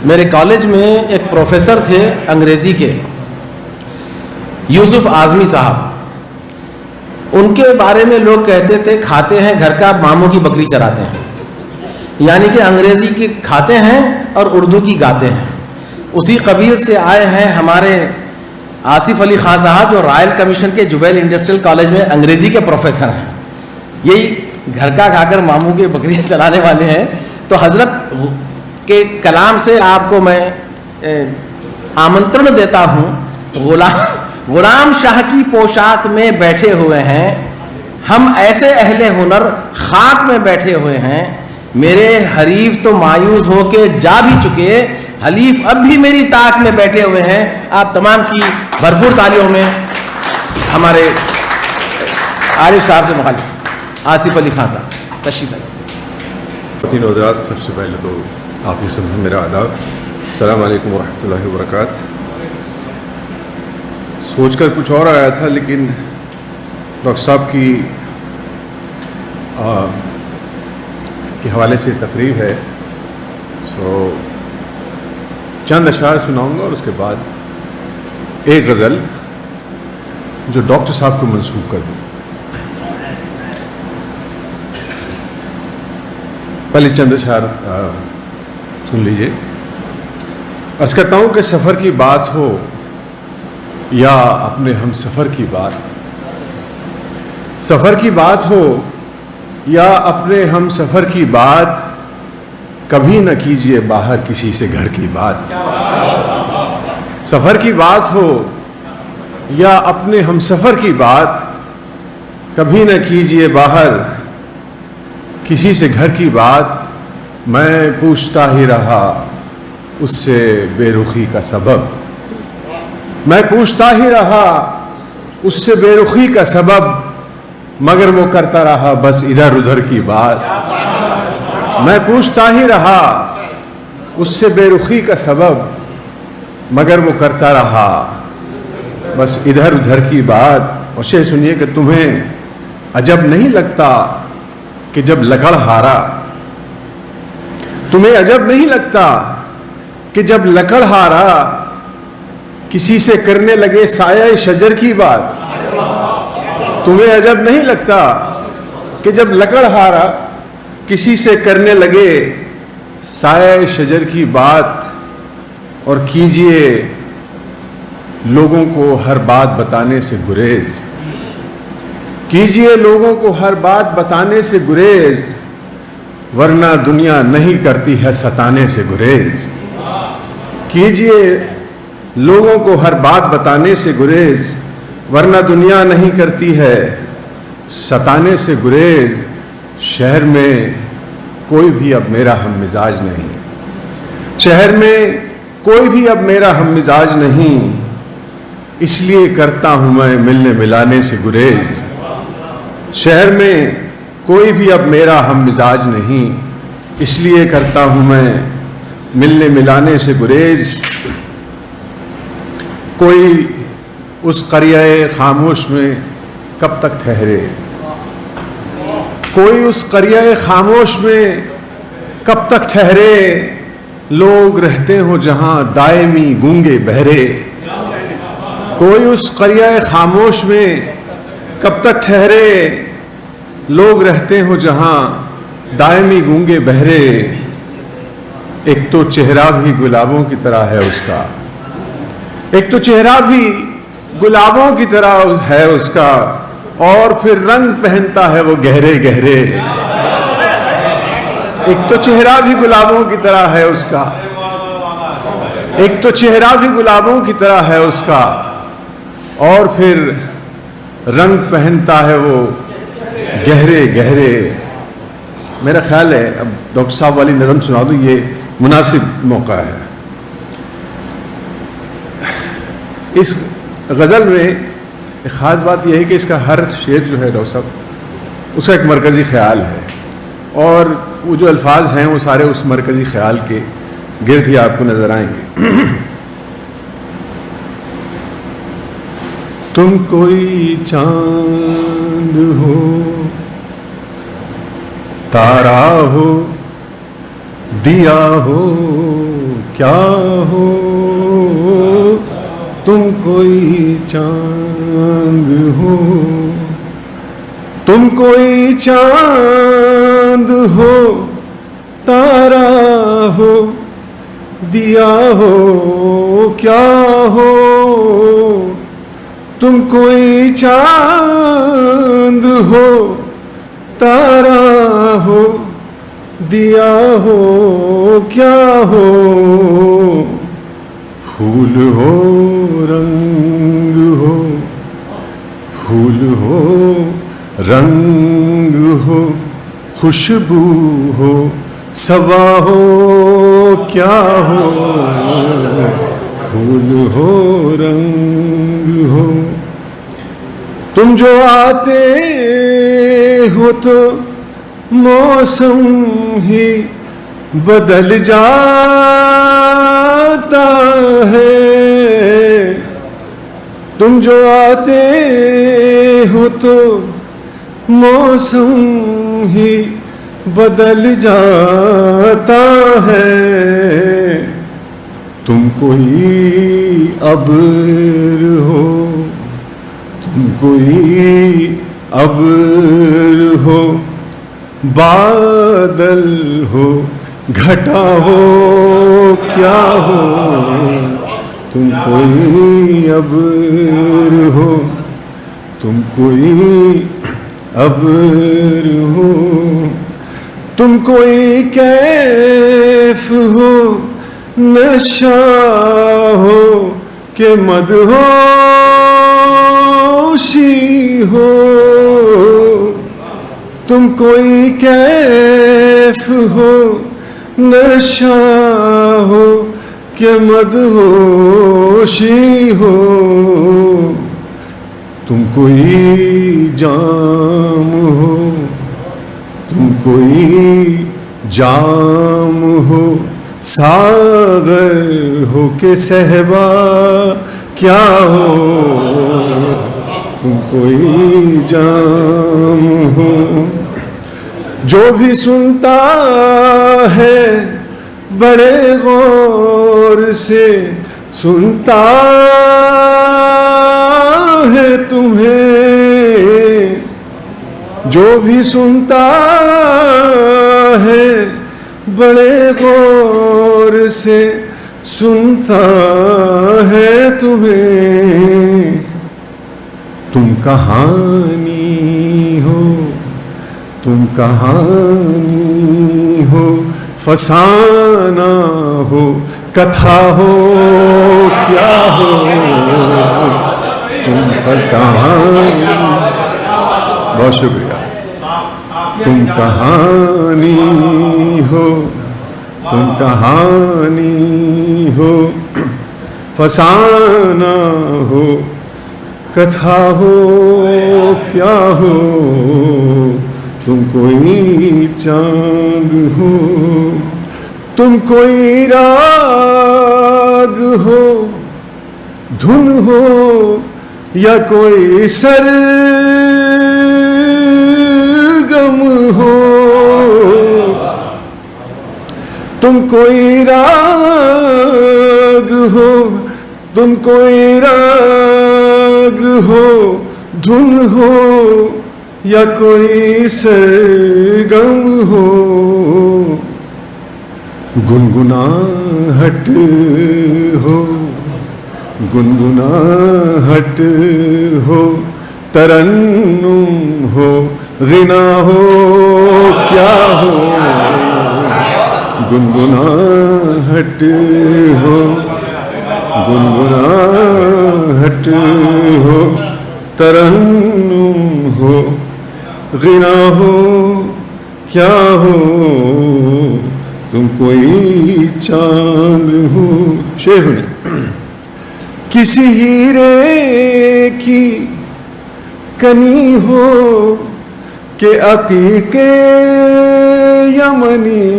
میرے کالج میں ایک پروفیسر تھے انگریزی کے، یوسف اعظمی صاحب. ان کے بارے میں لوگ کہتے تھے کھاتے ہیں گھر کا ماموں کی بکری چراتے ہیں، یعنی کہ انگریزی کی کھاتے ہیں اور اردو کی گاتے ہیں. اسی قبیل سے آئے ہیں ہمارے آصف علی خان صاحب جو رائل کمیشن کے جبیل انڈسٹریل کالج میں انگریزی کے پروفیسر ہیں. یہی گھر کا کھا کر ماموں کی بکریاں چلانے والے ہیں. تو حضرت کے کلام سے آپ کو میں آمنترن دیتا ہوں. غلام شاہ کی پوشاک میں بیٹھے ہوئے ہیں ہم، ایسے اہل ہنر خاک میں بیٹھے ہوئے ہیں. میرے حریف تو مایوس ہو کے جا بھی چکے، حلیف اب بھی میری طاق میں بیٹھے ہوئے ہیں. آپ تمام کی بھرپور تالیوں میں ہمارے عارف صاحب سے مخالف آصف علی خان صاحب تشریف لائیں. خواتین و حضرات، سب سے پہلے تو آپ کی خدمت میرا آداب. السلام علیکم ورحمۃ اللہ وبرکاتہ. سوچ کر کچھ اور آیا تھا، لیکن ڈاکٹر صاحب کے حوالے سے تقریب ہے، چند اشعار سناؤں گا اور اس کے بعد ایک غزل جو ڈاکٹر صاحب کو منسوب کر دوں. پہلے چند اشعار سن لیجئے. عرض کرتا ہوں کہ سفر کی بات ہو یا اپنے ہم سفر کی بات، سفر کی بات ہو یا اپنے ہم سفر کی بات، کبھی نہ کیجئے باہر کسی سے گھر کی بات. سفر کی بات ہو یا اپنے ہم سفر کی بات، کبھی نہ کیجئے باہر کسی سے گھر کی بات. میں پوچھتا ہی رہا اس سے بے رخی کا سبب، میں پوچھتا ہی رہا اس سے بے رخی کا سبب، مگر وہ کرتا رہا بس ادھر ادھر کی بات. میں پوچھتا ہی رہا اس سے بے رخی کا سبب، مگر وہ کرتا رہا بس ادھر ادھر کی بات. اور شعر سنیے کہ تمہیں عجب نہیں لگتا کہ جب لکڑ ہارا، تمہیں عجب نہیں لگتا کہ جب لکڑ ہارا کسی سے کرنے لگے سایہ شجر کی بات. تمہیں عجب نہیں لگتا کہ جب لکڑ ہارا کسی سے کرنے لگے سایہ شجر کی بات. اور کیجئے لوگوں کو ہر بات بتانے سے گریز، کیجئے لوگوں کو ہر بات بتانے سے گریز، ورنہ دنیا نہیں کرتی ہے ستانے سے گریز. کیجئے لوگوں کو ہر بات بتانے سے گریز، ورنہ دنیا نہیں کرتی ہے ستانے سے گریز. شہر میں کوئی بھی اب میرا ہم مزاج نہیں، شہر میں کوئی بھی اب میرا ہم مزاج نہیں، اس لیے کرتا ہوں میں ملنے ملانے سے گریز. شہر میں کوئی بھی اب میرا ہم مزاج نہیں، اس لیے کرتا ہوں میں ملنے ملانے سے گریز. کوئی اس قریہ خاموش میں کب تک ٹھہرے، کوئی اس قریہ خاموش میں کب تک ٹھہرے، لوگ رہتے ہوں جہاں دائمی گونگے بہرے. کوئی اس قریہ خاموش میں کب تک ٹھہرے، لوگ رہتے ہوں جہاں دائمی گونگے بہرے. ایک تو چہرہ بھی گلابوں کی طرح ہے اس کا، ایک تو چہرہ بھی گلابوں کی طرح ہے اس کا، اور پھر رنگ پہنتا ہے وہ گہرے گہرے. ایک تو چہرہ بھی گلابوں کی طرح ہے اس کا، ایک تو چہرہ بھی گلابوں کی طرح ہے اس کا، اور پھر رنگ پہنتا ہے وہ گہرے گہرے. میرا خیال ہے اب ڈاکٹر صاحب والی نظم سنا دوں، یہ مناسب موقع ہے. اس غزل میں ایک خاص بات یہ ہے کہ اس کا ہر شعر جو ہے ڈاکٹر صاحب اس کا ایک مرکزی خیال ہے، اور وہ جو الفاظ ہیں وہ سارے اس مرکزی خیال کے گرد ہی آپ کو نظر آئیں گے. تم کوئی چاند ہو، تارا ہو، دیا ہو کیا ہو تم کوئی چاند ہو، تم کوئی چاند ہو، تارا ہو، دیا ہو، کیا ہو تم کوئی چاند ہو، تارا ہو، دیا ہو، کیا ہو، پھول ہو، رنگ ہو، پھول ہو، رنگ ہو، خوشبو ہو، صبا ہو، کیا ہو، پھول ہو، رنگ ہو، تم جو آتے ہو تو موسم ہی بدل جاتا ہے، تم جو آتے ہو تو موسم ہی بدل جاتا ہے، تم کوئی ابر ہو، تم کوئی ابر ہو، بادل ہو، گھٹا ہو، کیا ہو، تم کوئی ابر ہو، تم کوئی ابر ہو، تم کوئی کیف ہو، نشہ ہو کہ مدہوشی ہو، تم کوئی کیف ہو، نشہ ہو کہ مدہوشی ہو، تم کوئی جام ہو، تم کوئی جام ہو، ساغر ہو کہ صہبا، کیا ہو، تم کوئی جام ہو، جو بھی سنتا ہے بڑے غور سے سنتا ہے تمہیں، جو بھی سنتا ہے بڑے غور سے سنتا ہے تمہیں، تم کہانی ہو، تم کہانی ہو، فسانہ ہو، کتھا ہو، کیا ہو، تم کہانی، بہت شکریہ، تم کہانی ہو، تم کہانی ہو، فسانہ ہو، کتھا ہو، کیا ہو، تم کوئی چاند ہو، تم کوئی راگ ہو، دھن ہو یا کوئی سرگم ہو، تم کوئی راگ ہو، تم کوئی راگ ہو، دھن ہو یا کوئی سرگم ہو، گنگناہٹ ہو، گنگناہٹ ہو، ترنم ہو، غنا ہو، کیا ہو، گنگناہٹ ہو، گنگناہٹ ہو، ترنم ہو، غنا ہو، کیا ہو، تم کوئی چاند ہو، شعر نے کسی ہیرے کی کنی ہو کہ عقیق یمنی،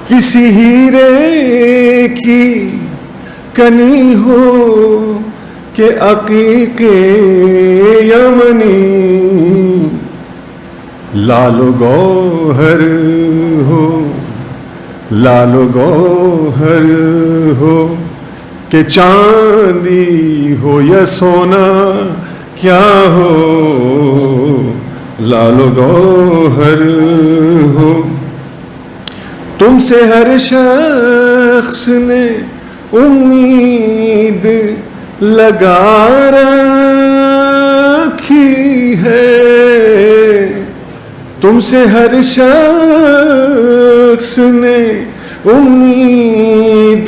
کسی ہیرے کی کنی ہو کہ عقیق یمنی، لال و گوہر ہو، لال و گوہر ہو کہ چاندی ہو یا سونا کیا ہو، لال و گوہر ہو، تم سے ہر شخص نے امید لگا رکھی ہے، تم سے ہر شخص نے امید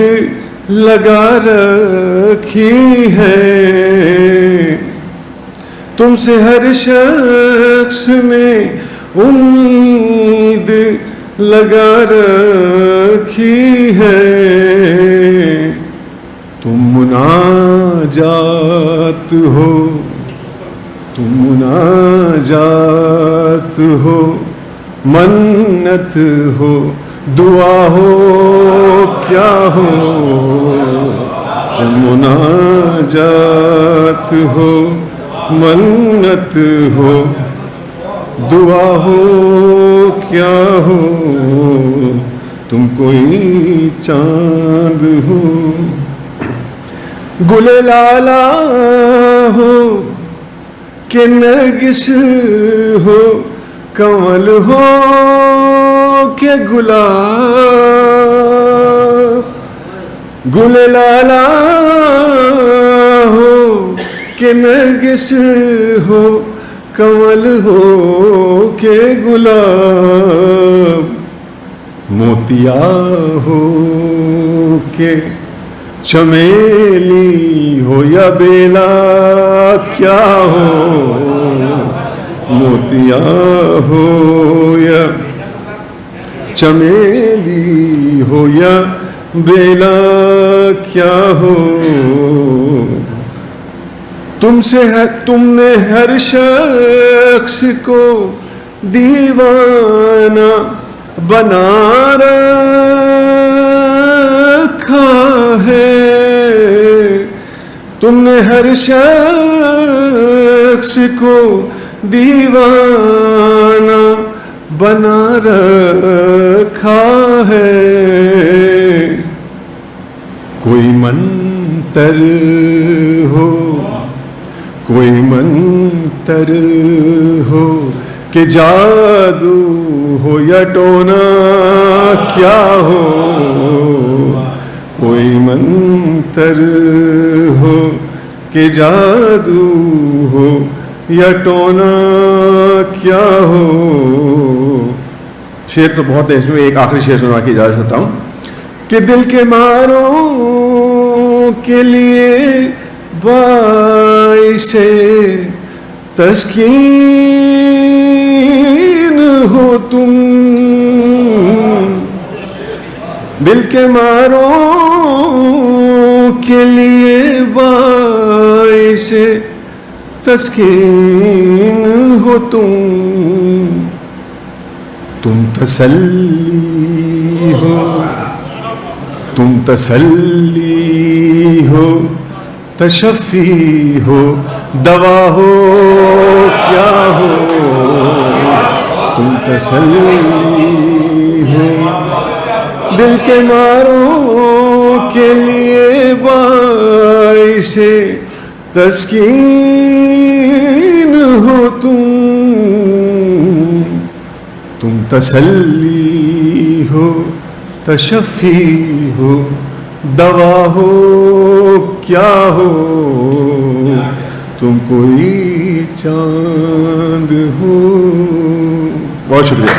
لگا رکھی ہے، تم سے ہر شخص نے امید لگا رکھی ہے، تم مناجات ہو، تم مناجات ہو، منت ہو، دعا ہو، کیا ہو، تم مناجات ہو، منت ہو، دعا ہو، کیا ہو، تم کوئی چاند ہو، گل لالا ہو کہ نرگس ہو، کنول ہو کہ گلاب، گل لالا ہو کہ نرگس ہو، کنول ہو کہ گلاب، موتیا ہو کہ چمیلی ہو یا بیلا کیا ہو، موتیا ہو یا چمیلی ہو یا بیلا کیا ہو، تم نے ہر شخص کو دیوانہ بنا رکھا ہے، تم نے ہر شخص کو دیوانہ بنا رکھا ہے، کوئی منتر ہو، کوئی منتر ہو کہ جادو ہو یا ٹونا کیا ہو، کوئی منتر ہو کہ جادو ہو یا ٹونا کیا ہو، شعر تو بہت ہے، اس میں ایک آخری شعر سنوا کے اجازت دیتا ہوں کہ دل کے ماروں کے لیے باعث تسکین ہو تم، دل کے ماروں کے لیے باعث تسکین ہو تم تسلی ہو، تم تسلی ہو، تشفی ہو، دوا ہو، کیا ہو، تم تسلی ہو، دل کے ماروں کے لیے باعث تسکین ہو تم تسلی ہو، تشفی ہو، دوا ہو، کیا ہو، تم کوئی چاند ہو۔ بہت شکریہ۔